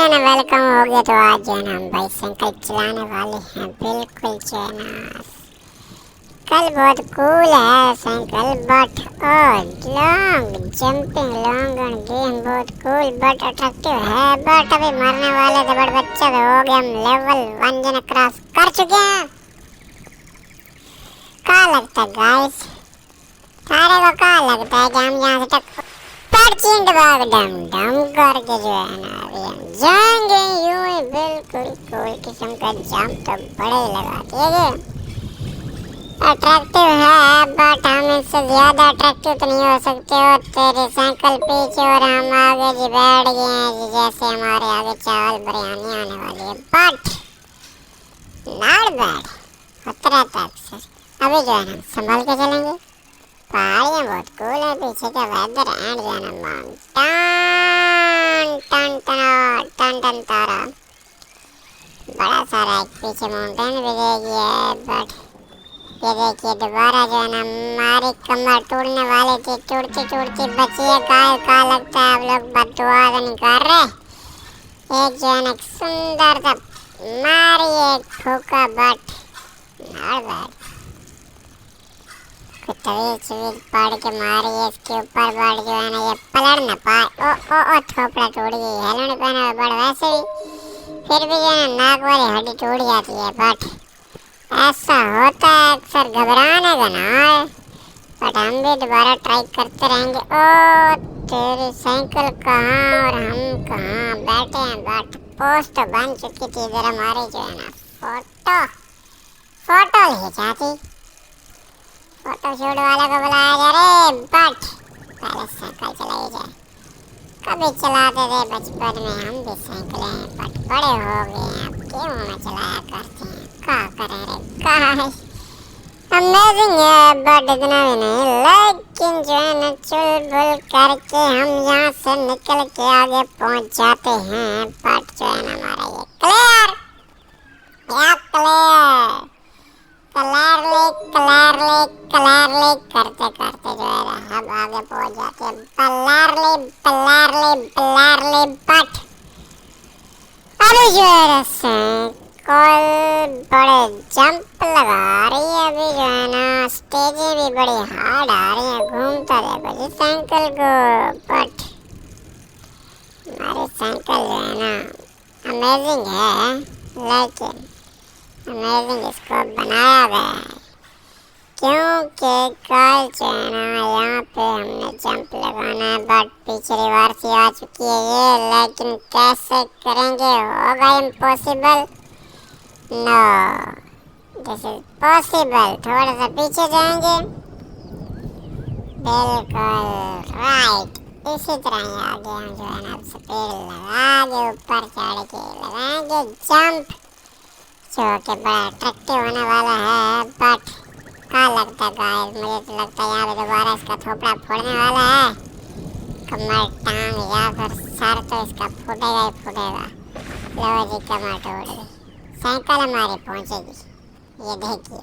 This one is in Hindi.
है ना वेलकम हो गया। तो आज जो है ना हम भाई साइकिल चलाने वाले हैं। बिल्कुल जो है ना कल बहुत कूल है साइकिल बट और long jumping long on game बहुत कूल बट अट्रैक्टिव है। बट अभी मरने वाले थे बट बच्चे तो हो गए। हम लेवल 1 जन क्रॉस कर चुके हैं। क्या लगता है गाइस, सारे को क्या लगता है कि हम यहाँ से तक चिंट भाग डम डम करके जो है ना अभी हम जाएंगे यूं ही बिल्कुल कोई किस्म का जंप तो बड़े लगाते हैं। अट्रैक्टिव है बट हम इससे ज्यादा अट्रैक्टिव तो नहीं हो सकते। और तेरी साइकिल पीछे और हम आगे जी बैठ गए हैं जी, जैसे हमारे आगे चावल बिरयानी आने वाली है। बट नॉट बैड होता रहता है अक्सर। अभी जो है ना संभल के चलेंगे। पहाड़ियाँ बहुत कूल है, पीछे का वेदर एंड जो है ना माउंटेन टन टन टन टन तारा बड़ा सारा एक पीछे माउंटेन भी देखी है। बट ये देखिए दोबारा जो है ना हमारी कमर टूटने वाली थी, टूटती टूटती बची है। का लगता है आप लोग बददुआ तो नहीं कर रहे। एक जो है ना सुंदर सा मारी एक ठोका बट नॉट बैड। तवीज पड़ के मारी है इसके ऊपर बट जो है ना ये पलट ना पाए। ओ थोपड़ा टूट गई। हेलमेट पहना हुआ बट वैसे भी फिर भी जो है ना नाक वाली हड्डी टूट जाती है। बट ऐसा होता है अक्सर, घबराने का ना है। बट हम भी दोबारा ट्राई करते रहेंगे। ओ तेरी साइकिल कहाँ और हम कहाँ बैठे हैं। बट पोस्ट तो बन चुकी थी। इधर हमारी जो है ना फोटो ले जाती। फोटो शूट वाले को बुलाया जा रहे बट पहले साइकिल चलाई जाए। कभी चलाते थे बचपन में हम भी साइकिलें बट बड़े हो गए हैं अब क्यों ना चलाया करते हैं। क्या करें रे गाइस, अमेजिंग है बट इतना भी नहीं। लेकिन जो है ना चुलबुल करके हम यहाँ से निकल के आगे पहुँच जाते हैं। बट जो है ना हमारा ये क्लियर क्लियरली करते करते जो है ना हम आगे पहुंच जाते हैं। ब्लरली बट अभी जो है ना साइकिल बड़े जंप लगा रही है। अभी जो है ना स्टेजें भी बड़ी हार्ड आ रही हैं। घूमता देखो जी साइकिल को। बट हमारी साइकिल जो है ना अमेजिंग है, लेकिन अमेजिंग इसको बनाया गया है क्योंकि कल जो है ना यहाँ पे हमने जंप लगाना है। बट पीछे रिवर्स ही आ चुकी है ये, लेकिन कैसे करेंगे, होगा impossible. No this is possible. थोड़ा सा पीछे जाएंगे, बिल्कुल राइट। इसी तरह ही आगे हम जो है ना स्पीड लगा के ऊपर चढ़ के लगाएंगे जंप, जो कि बड़ा अट्रैक्टिव होने वाला है। बट क्या लगता है गाइस, मुझे तो लगता है यहाँ पे दोबारा इसका थोपड़ा फोड़ने वाला है। कमर टांग या फिर सर तो इसका फूटेगा ही फूटेगा। लो जी कमर टूट गई। साइकिल हमारी पहुँचेगी, ये देखिए।